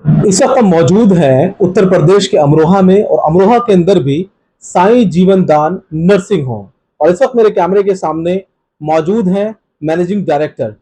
इस वक्त हम मौजूद हैं उत्तर प्रदेश के अमरोहा में, और अमरोहा के अंदर भी साईं जीवन दान नर्सिंग होम। और इस वक्त मेरे कैमरे के सामने मौजूद हैं मैनेजिंग डायरेक्टर।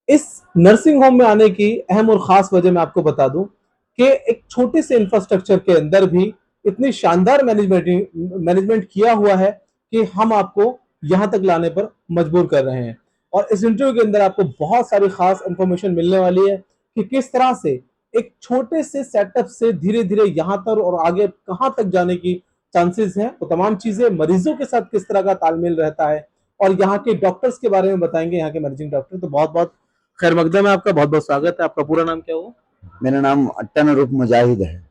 इस नर्सिंग होम में आने की अहम और खास वजह मैं आपको बता दूं कि एक छोटे से इंफ्रास्ट्रक्चर के अंदर भी इतनी शानदार मैनेजमेंट किया हुआ है कि हम आपको यहां तक लाने पर मजबूर कर रहे हैं। और इस इंटरव्यू के अंदर आपको बहुत सारी खास इंफॉर्मेशन मिलने वाली है कि किस तरह से एक छोटे से सेटअप से धीरे धीरे यहां तक और आगे कहां तक जाने की चांसेस हैं। वो तमाम चीजें मरीजों के साथ किस तरह का तालमेल रहता है, और यहाँ के डॉक्टर्स के बारे में बताएंगे, यहाँ के मैनेजिंग डॉक्टर। तो बहुत बहुत खैर मकदम है आपका, बहुत बहुत स्वागत है। आपका पूरा नाम क्या हुआ? मेरा नाम अट्टन रूप मुजाहिद है।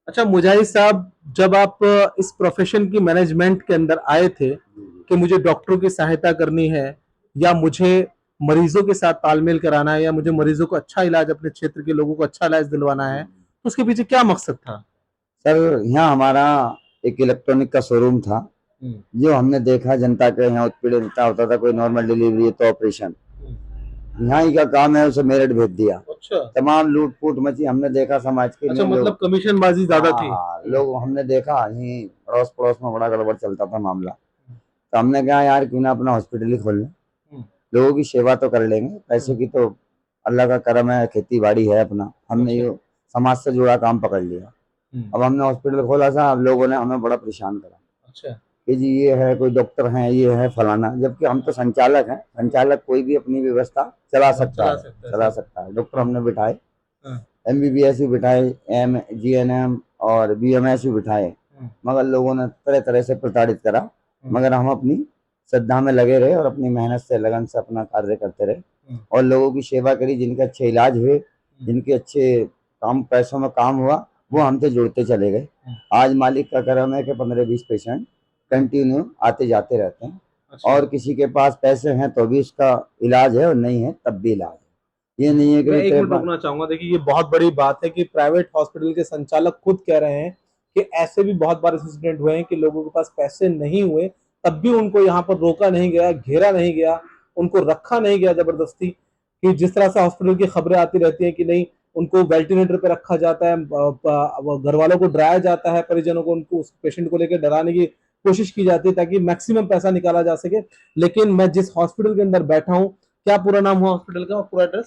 अच्छा मुजाहिद साहब, जब आप इस प्रोफेशन की मैनेजमेंट के अंदर आए थे कि मुझे डॉक्टरों की सहायता करनी है, या मुझे मरीजों के साथ तालमेल कराना है, या मुझे मरीजों को अच्छा इलाज, अपने क्षेत्र के लोगों को अच्छा इलाज दिलवाना है, तो उसके पीछे क्या मकसद था? सर, यहाँ हमारा एक इलेक्ट्रॉनिक का शोरूम था। जो हमने देखा जनता के यहाँ उत्पीड़ित होता था, कोई नॉर्मल डिलीवरी है तो ऑपरेशन, यहाँ ही का काम है, उसे मेरठ भेज दिया। अच्छा। तमाम लूट फूट मची, हमने देखा समाज के अच्छा, लिए लोग। मतलब कमीशन बाजी ज्यादा थी। हाँ, लोग हमने देखा यही अड़ोस पड़ोस में बड़ा गड़बड़ चलता था मामला। तो हमने कहा यार क्यों ना अपना हॉस्पिटल ही खोल लें, लोगों की सेवा तो कर लेंगे, पैसे की तो अल्लाह का करम है, खेती बाड़ी है अपना। हमने ये समाज से जुड़ा काम पकड़ लिया। अब हमने हॉस्पिटल खोला था, अब लोगों ने हमें बड़ा परेशान करा। अच्छा। कि जी ये है, कोई डॉक्टर हैं, ये है फलाना, जबकि हम तो संचालक हैं। संचालक कोई भी अपनी व्यवस्था चला सकता है। डॉक्टर हमने बिठाए, एमबीबीएस भी बिठाए, जीएनएम और बीएमएस भी बिठाए, मगर लोगों ने तरह तरह से प्रताड़ित करा। मगर हम अपनी श्रद्धा में लगे रहे और अपनी मेहनत से लगन से अपना कार्य करते रहे और लोगों की सेवा करी। जिनके अच्छे इलाज हुए, जिनके अच्छे काम पैसों में काम हुआ, वो हमसे जुड़ते चले गए। आज मालिक का करम है कि 15-20 पेशेंट कंटिन्यू आते जाते रहते हैं। अच्छा। और किसी के पास पैसे हैं तो भी उसका इलाज है, और नहीं है तब भी इलाज है। ये नहीं है कि मैं एक मिनट रुकना चाहूंगा। देखिए, ये बहुत बड़ी बात है कि प्राइवेट हॉस्पिटल के संचालक खुद कह रहे हैं कि ऐसे भी बहुत बार इंसिडेंट हुए हैं कि लोगों के पास पैसे नहीं हुए, तब भी उनको यहाँ पर रोका नहीं गया, घेरा नहीं गया, उनको रखा नहीं गया जबरदस्ती। कि जिस तरह से हॉस्पिटल की खबरें आती रहती हैं कि नहीं, उनको वेंटिलेटर पे रखा जाता है, घर वालों को डराया जाता है, परिजनों को, उनको उस पेशेंट को लेकर डराने की कोशिश की जाती है ताकि मैक्सिमम पैसा निकाला जा सके। लेकिन मैं जिस हॉस्पिटल के अंदर बैठा हूँ, क्या पूरा नाम हुआ हॉस्पिटल का और पूरा एड्रेस?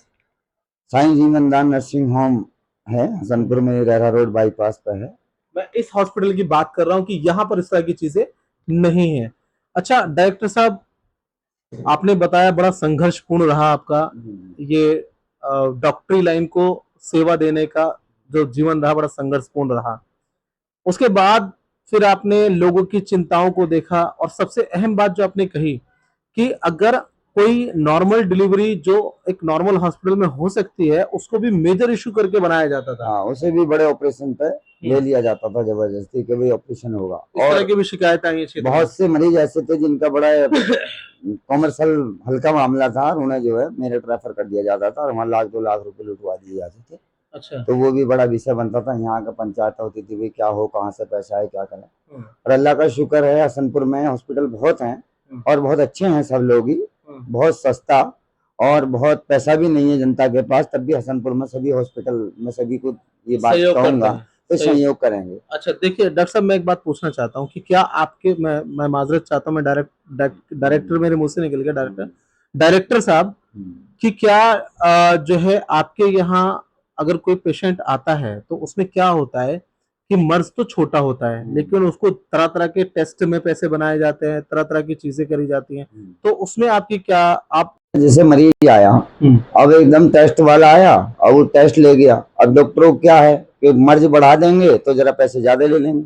साईं जीवन दान नर्सिंग होम है, हसनपुर में, रहरा रोड बाईपास पर है। मैं इस हॉस्पिटल की बात कर रहा हूं कि यहां पर इस तरह की चीजें नहीं है। अच्छा डायरेक्टर साहब, आपने बताया बड़ा संघर्षपूर्ण रहा आपका ये डॉक्टरी लाइन को सेवा देने का जो जीवन रहा, बड़ा संघर्षपूर्ण रहा। उसके बाद फिर आपने लोगों की चिंताओं को देखा, और सबसे अहम बात जो आपने कही कि अगर कोई नॉर्मल डिलीवरी जो एक नॉर्मल हॉस्पिटल में हो सकती है, उसको भी मेजर इशू करके बनाया जाता था। हाँ, उसे भी बड़े ऑपरेशन पे ले लिया जाता था जबरदस्ती कि भाई ऑपरेशन होगा। इस तरह की भी शिकायत आई है? बहुत से मरीज ऐसे थे जिनका बड़ा कॉमर्शियल हल्का मामला था, और उन्हें जो है मेरठ रेफर कर दिया जाता था और वहाँ 1-2 लाख रुपए लुटवा दिए जाते थे। अच्छा। तो वो भी बड़ा विषय बनता था, यहाँ का पंचायत होती थी भाई क्या हो, कहाँ से पैसा आए, क्या करें। और अल्लाह का शुक्र है, हसनपुर में हॉस्पिटल बहुत हैं और बहुत अच्छे हैं सब लोग ही, बहुत सस्ता, और बहुत पैसा भी नहीं है जनता के पास, तब भी हसनपुर में सभी हॉस्पिटल में सभी को ये बात कहूंगा तो सहयोग करेंगे। अच्छा देखिए डॉक्टर साहब, मैं एक बात पूछना चाहता हूँ कि क्या आपके, मैं माजरत चाहता हूँ, मैं डायरेक्टर मेरे मुंह से निकल गया, डायरेक्टर साहब, कि क्या जो है आपके यहाँ अगर कोई पेशेंट आता है तो उसमें क्या होता है कि मर्ज तो छोटा होता है, लेकिन उसको तरह तरह के टेस्ट में पैसे बनाए जाते हैं, तरह तरह की चीजें करी जाती हैं, तो उसमें आपकी क्या, आप जैसे मरीज आया, अब एकदम टेस्ट वाला आया और वो टेस्ट ले गया, अब डॉक्टरों को क्या है कि मर्ज बढ़ा देंगे तो जरा पैसे ज्यादा ले लेंगे।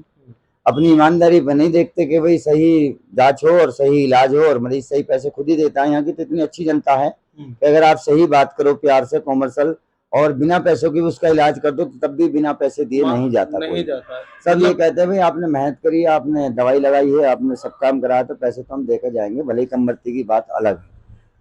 अपनी ईमानदारी पे नहीं देखते कि भाई सही जांच हो और सही इलाज हो, और मरीज सही पैसे खुद ही देता है। यहाँ की तो इतनी अच्छी जनता है कि अगर आप सही बात करो प्यार से, कॉमर्शियल और बिना पैसों की उसका इलाज कर दो, तो तब भी बिना पैसे दिए नहीं जाता, नहीं जाता। सब ये कहते हैं भाई आपने मेहनत करी, आपने दवाई लगाई है, आपने सब काम कराया, तो पैसे तो हम देकर जाएंगे, भले ही कम भर्ती की बात अलग है।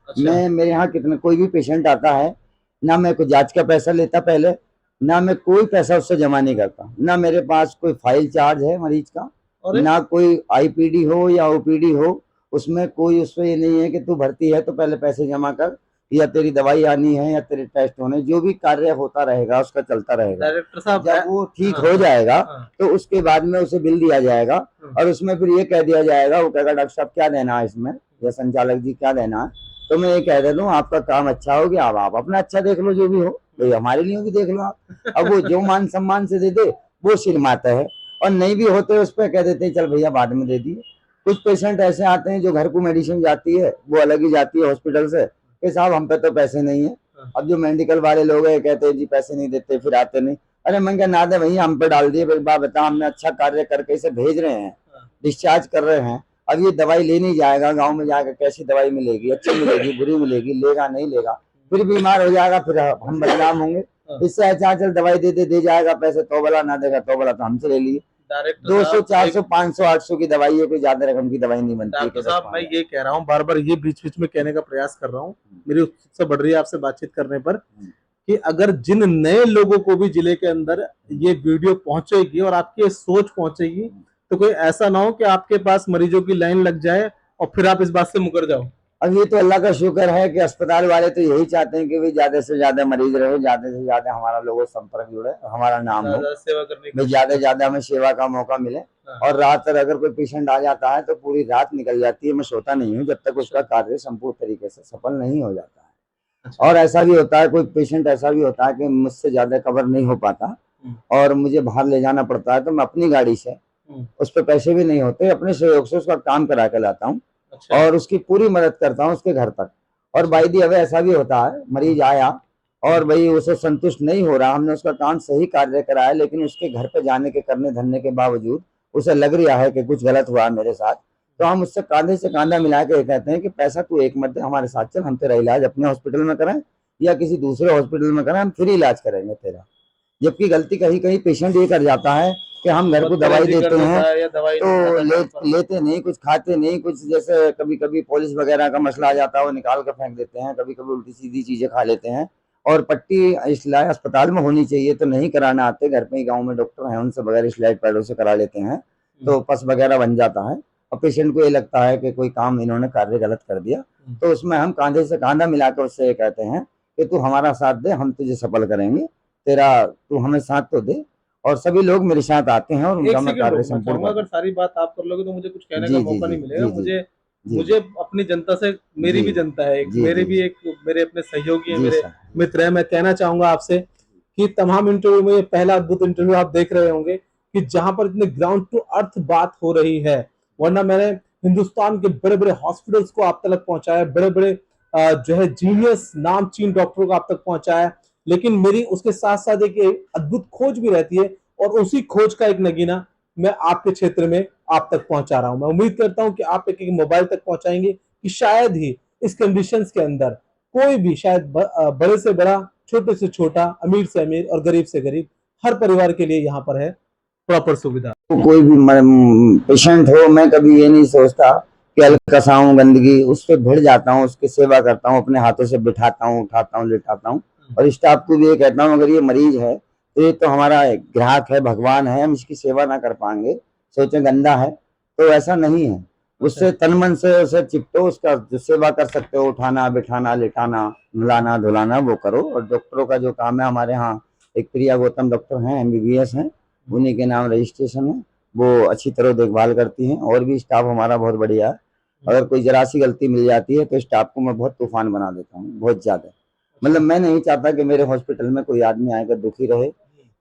अच्छा। मैं, मेरे यहाँ कितने कोई भी पेशेंट आता है, ना मैं कोई जांच का पैसा लेता पहले, ना मैं कोई पैसा उससे जमा नहीं करता, ना मेरे पास कोई फाइल चार्ज है मरीज का, ना कोई आईपीडी हो या ओपीडी हो, उसमें कोई उसमें ये नहीं है कि तू भर्ती है तो पहले पैसे जमा कर, या तेरी दवाई आनी है या तेरे टेस्ट होने, जो भी कार्य होता रहेगा उसका चलता रहेगा। डायरेक्टर साहब जब वो ठीक हाँ, हो जाएगा हाँ, तो उसके बाद में उसे बिल दिया जाएगा और उसमें फिर ये कह दिया जाएगा, वो कहेगा डॉक्टर साहब क्या देना है इसमें, या संचालक जी क्या देना है, तो मैं ये कह दे दूं आपका काम अच्छा हो गया, अब आप अपना अच्छा देख लो, जो भी हो भाई हमारे लिए भी देख लो आप। अब वो जो मान सम्मान से दे दे वो शिरमाता है, और नहीं भी होते उस पर कह देते चल भैया बाद में दे दिए। कुछ पेशेंट ऐसे आते हैं जो घर को मेडिसिन जाती है वो अलग ही जाती है हॉस्पिटल से कि साहब हम पे तो पैसे नहीं है। अब जो मेडिकल वाले लोग हैं कहते हैं जी पैसे नहीं देते, फिर आते नहीं। अरे मैं क्या ना दे भैया, हम पे डाल दिए, फिर बात बता, हमने अच्छा कार्य करके इसे भेज रहे हैं, डिस्चार्ज कर रहे हैं, अब ये दवाई ले नहीं जाएगा, गांव में जाकर कैसी दवाई मिलेगी, अच्छी मिलेगी बुरी मिलेगी, लेगा नहीं लेगा, फिर बीमार हो जाएगा, फिर हम बदनाम होंगे। इससे अच्छा चल दवाई दे जाएगा पैसे, तो भला ना देगा तो भला, तो हमसे ले लिए। 200 400 500 800 की दवाई है, कोई ज्यादा रकम की दवाई नहीं बनती है। डॉक्टर साहब मैं ये कह रहा हूँ, बार बार ये बीच बीच में कहने का प्रयास कर रहा हूँ, मेरी उत्सुकता बढ़ रही है आपसे बातचीत करने पर, कि अगर जिन नए लोगों को भी जिले के अंदर ये वीडियो पहुंचेगी और आपकी सोच पहुंचेगी, तो कोई ऐसा ना हो कि आपके पास मरीजों की लाइन लग जाए और फिर आप इस बात से मुकर जाओ। अब ये तो अल्लाह का शुक्र है कि अस्पताल वाले तो यही चाहते हैं कि भाई ज्यादा से ज्यादा मरीज रहे, ज्यादा से ज्यादा हमारा लोगों संपर्क जुड़े, हमारा नाम हो, सेवा करने भाई ज्यादा से ज्यादा हमें सेवा का मौका मिले। और रात तक अगर कोई पेशेंट आ जाता है तो पूरी रात निकल जाती है, मैं सोता नहीं हूँ जब तक उसका कार्य संपूर्ण तरीके से सफल नहीं हो जाता है। और ऐसा भी होता है, कोई पेशेंट ऐसा भी होता है कि मुझसे ज्यादा कवर नहीं हो पाता और मुझे बाहर ले जाना पड़ता है, तो मैं अपनी गाड़ी से, उस पर पैसे भी नहीं होते, अपने सहयोग से उसका काम करा के लाता हूँ और उसकी पूरी मदद करता हूँ उसके घर तक। और बाई दी अब ऐसा भी होता है, मरीज आया और भाई उसे संतुष्ट नहीं हो रहा, हमने उसका काम सही कार्य कराया, लेकिन उसके घर पे जाने के करने धरने के बावजूद उसे लग रहा है कि कुछ गलत हुआ मेरे साथ, तो हम उससे कांधे से कांधा मिला के कहते हैं कि पैसा तू एक मत दे, हमारे साथ चल, हम तेरा इलाज अपने हॉस्पिटल में कराएं या किसी दूसरे हॉस्पिटल में कराएं, हम फ्री इलाज करेंगे तेरा। जबकि गलती कहीं कहीं पेशेंट ये कर जाता है कि हम घर को दवाई देते हैं तो लेते नहीं, कुछ खाते नहीं, कुछ जैसे कभी कभी पॉलिश वगैरह का मसला आ जाता है वो निकाल कर फेंक देते हैं, कभी कभी उल्टी सीधी चीजें खा लेते हैं। और पट्टी इसलिए अस्पताल में होनी चाहिए तो नहीं कराना आते, घर पे ही गांव में डॉक्टर हैं उनसे बगैर स्लाइड पैडों से करा लेते हैं, तो पस वगैरह बन जाता है और पेशेंट को ये लगता है कि कोई काम इन्होंने कार्य गलत कर दिया। तो उसमें हम कांधे से कांधा मिलाकर उससे ये कहते हैं कि तू हमारा साथ दे, हम तुझे सफल करेंगे, तेरा तू हमें साथ तो दे। और सभी लोग मेरे साथ आते हैं और उनका मैं कार्य संपूर्ण। अगर सारी बात आप कर लोगे तो मुझे कुछ कहने का मौका नहीं मिलेगा। मुझे अपनी जनता से, मेरी भी जनता है, मेरे अपने सहयोगी है, मेरे मित्र है, मैं कहना चाहूंगा आपसे कि तमाम इंटरव्यू में ये पहला अद्भुत इंटरव्यू आप देख रहे होंगे कि जहां पर इतने ग्राउंड टू अर्थ बात हो रही है। वरना मैंने हिंदुस्तान के बड़े बड़े हॉस्पिटल्स को आप तक पहुंचाया, बड़े बड़े जो है जीनियस नामचीन डॉक्टरों को आप तक पहुंचाया, लेकिन मेरी उसके साथ साथ एक अद्भुत खोज भी रहती है और उसी खोज का एक नगीना मैं आपके क्षेत्र में आप तक पहुंचा रहा हूं। मैं उम्मीद करता हूं कि आप एक मोबाइल तक पहुंचाएंगे कि शायद ही इस कंडीशंस के अंदर कोई भी, शायद बड़े से बड़ा, छोटे से छोटा, अमीर से अमीर और गरीब से गरीब, हर परिवार के लिए यहाँ पर है प्रॉपर सुविधा। कोई भी पेशेंट हो, मैं कभी ये नहीं सोचता कि हल्का हूँ गंदगी, उससे भिड़ जाता हूँ, उसकी सेवा करता हूँ, अपने हाथों से बिठाता हूँ, उठाता हूँ, लेटाता हूँ। और स्टाफ को भी ये कहता हूँ अगर ये मरीज है तो ये तो हमारा ग्राहक है, भगवान है, हम इसकी सेवा ना कर पाएंगे, सोचे गंदा है, तो ऐसा नहीं है। उससे तन मन से उसे चिपटो, उसका जो सेवा कर सकते हो, उठाना बिठाना लेटाना नहलाना धुलाना वो करो। और डॉक्टरों का जो काम है, हमारे यहाँ एक प्रिया गौतम डॉक्टर हैं, MBBS हैं, उन्हीं के नाम रजिस्ट्रेशन है, वो अच्छी तरह देखभाल करती हैं। और भी स्टाफ हमारा बहुत बढ़िया है। अगर कोई जरा सी गलती मिल जाती है तो स्टाफ को मैं बहुत तूफान बना देता हूँ, बहुत ज्यादा। मतलब मैं नहीं चाहता कि मेरे हॉस्पिटल में कोई आदमी आएगा दुखी रहे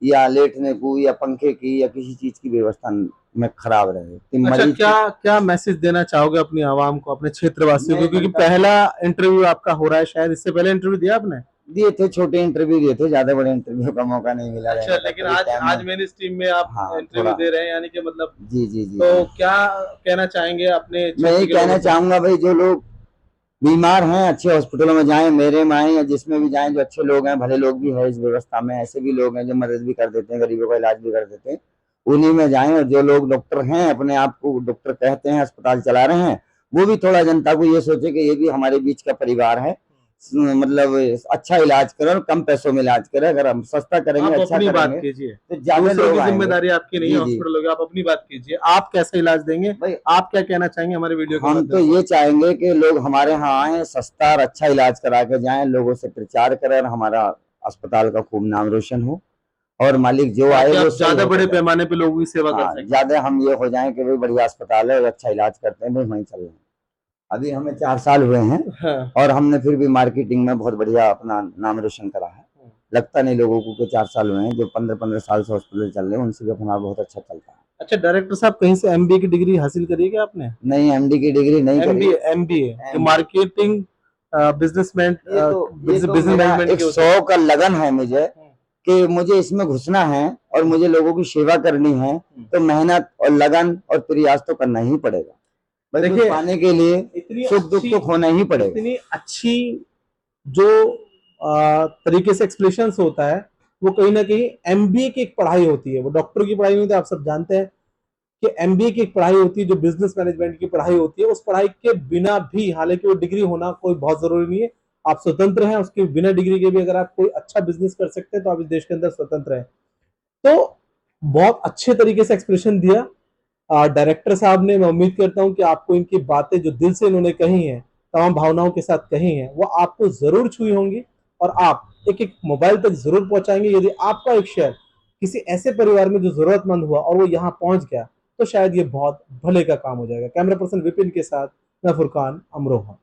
या लेटने को या पंखे की या किसी चीज की व्यवस्था में खराब रहे। अच्छा, क्या मैसेज देना चाहोगे अपनी आवाम को, अपने क्षेत्रवासियों को, क्योंकि पहला इंटरव्यू आपका हो रहा है, शायद इससे पहले इंटरव्यू दिया आपने? दिए थे, छोटे इंटरव्यू दिए थे, ज्यादा बड़े इंटरव्यू का मौका नहीं मिला। अच्छा, लेकिन आज मेरी टीम में आप इंटरव्यू दे रहे हैं, यानी कि मतलब जी। तो क्या कहना चाहेंगे अपने? मैं यही कहना चाहूंगा भाई, जो लोग बीमार हैं अच्छे हॉस्पिटलों में जाएं, मेरे में आए या जिसमें भी जाएं, जो अच्छे लोग हैं, भले लोग भी है इस व्यवस्था में, ऐसे भी लोग हैं जो मदद भी कर देते हैं, गरीबों का इलाज भी कर देते हैं, उन्हीं में जाएं। और जो लोग डॉक्टर हैं, अपने आप को डॉक्टर कहते हैं, अस्पताल चला रहे हैं, वो भी थोड़ा जनता को ये सोचे कि ये भी हमारे बीच का परिवार है, मतलब अच्छा इलाज करें और कम पैसों में इलाज करें। अगर हम सस्ता करेंगे, आप अच्छा अपनी बात करेंगे कीजिए, तो ज्यादा दूसरों लोग की आएंगे। जिम्मेदारी आपकी नहीं है, जी जी हॉस्पिटल हो गया, आप अपनी बात कीजिए। आप कैसे इलाज देंगे, भाई, आप क्या कहना चाहेंगे हमारे वीडियो के हम तो माध्यम से? ये चाहेंगे कि लोग हमारे यहाँ आए, सस्ता और अच्छा इलाज करा के जाएं, लोगों से प्रचार करें और हमारा अस्पताल का खूब नाम रोशन हो, और मालिक जो आए ताकि वो आप सही ज्यादा होकर बड़े जाए। पैमाने पे लोगों की सेवा कर हाँ, सकें। ज्यादा हम ये हो जाएं कि भाई बढ़िया अस्पताल है और अच्छा इलाज करते हैं, भाई वहीं चल रहे हैं। अभी हमें 4 साल हुए हैं हाँ। और हमने फिर भी मार्केटिंग में बहुत बढ़िया अपना नाम रोशन करा है। लगता नहीं लोगों को कि 4 साल हुए हैं। जो 15-15 साल से हॉस्पिटल चल रहे हैं उनसे भी अपना बहुत अच्छा चलता है। अच्छा डायरेक्टर साहब, कहीं से एमबीए की डिग्री हासिल करी है क्या आपने? नहीं, एमडी की डिग्री नहीं करी। एमबीए, एमबीए जो MBA मार्केटिंग बिजनेसमैन ये तो बिजनेस मेरा मैनेजमेंट एक की होती है। शौक और लगन है मुझे कि मुझे इसमें घुसना है और मुझे लोगों की सेवा करनी है, तो मेहनत और लगन और प्रयास तो करना ही पड़ेगा। भाई कुछ देखिए, पाने के लिए इतनी सुख दुख अच्छी तो खोना ही पड़ेगा। इतनी अच्छी जो तरीके से एक्सप्लेनेशन होता है, वो कहीं ना कहीं एमबीए की एक पढ़ाई होती है। वो डॉक्टर की पढ़ाई नहीं होती, आप सब जानते हैं कि एमबीए की एक पढ़ाई होती है जो बिजनेस मैनेजमेंट की पढ़ाई होती है। उस पढ़ाई के बिना भी, हालांकि वो डिग्री होना कोई बहुत जरूरी नहीं है, आप स्वतंत्र हैं, उसके बिना डिग्री के भी अगर आप कोई अच्छा बिजनेस कर सकते हैं तो आप इस देश के अंदर स्वतंत्र हैं। तो बहुत अच्छे तरीके से एक्सप्रेशन दिया डायरेक्टर साहब ने। मैं उम्मीद करता हूं कि आपको इनकी बातें जो दिल से इन्होंने कही हैं, तमाम भावनाओं के साथ कही हैं, वो आपको जरूर छुई होंगी और आप एक एक मोबाइल तक जरूर पहुंचाएंगे। यदि आपका एक शेयर किसी ऐसे परिवार में जो जरूरतमंद हुआ और वो यहाँ पहुंच गया, तो शायद ये बहुत भले का काम हो जाएगा। कैमरा पर्सन विपिन के साथ मैं फुरकान अमरोहा।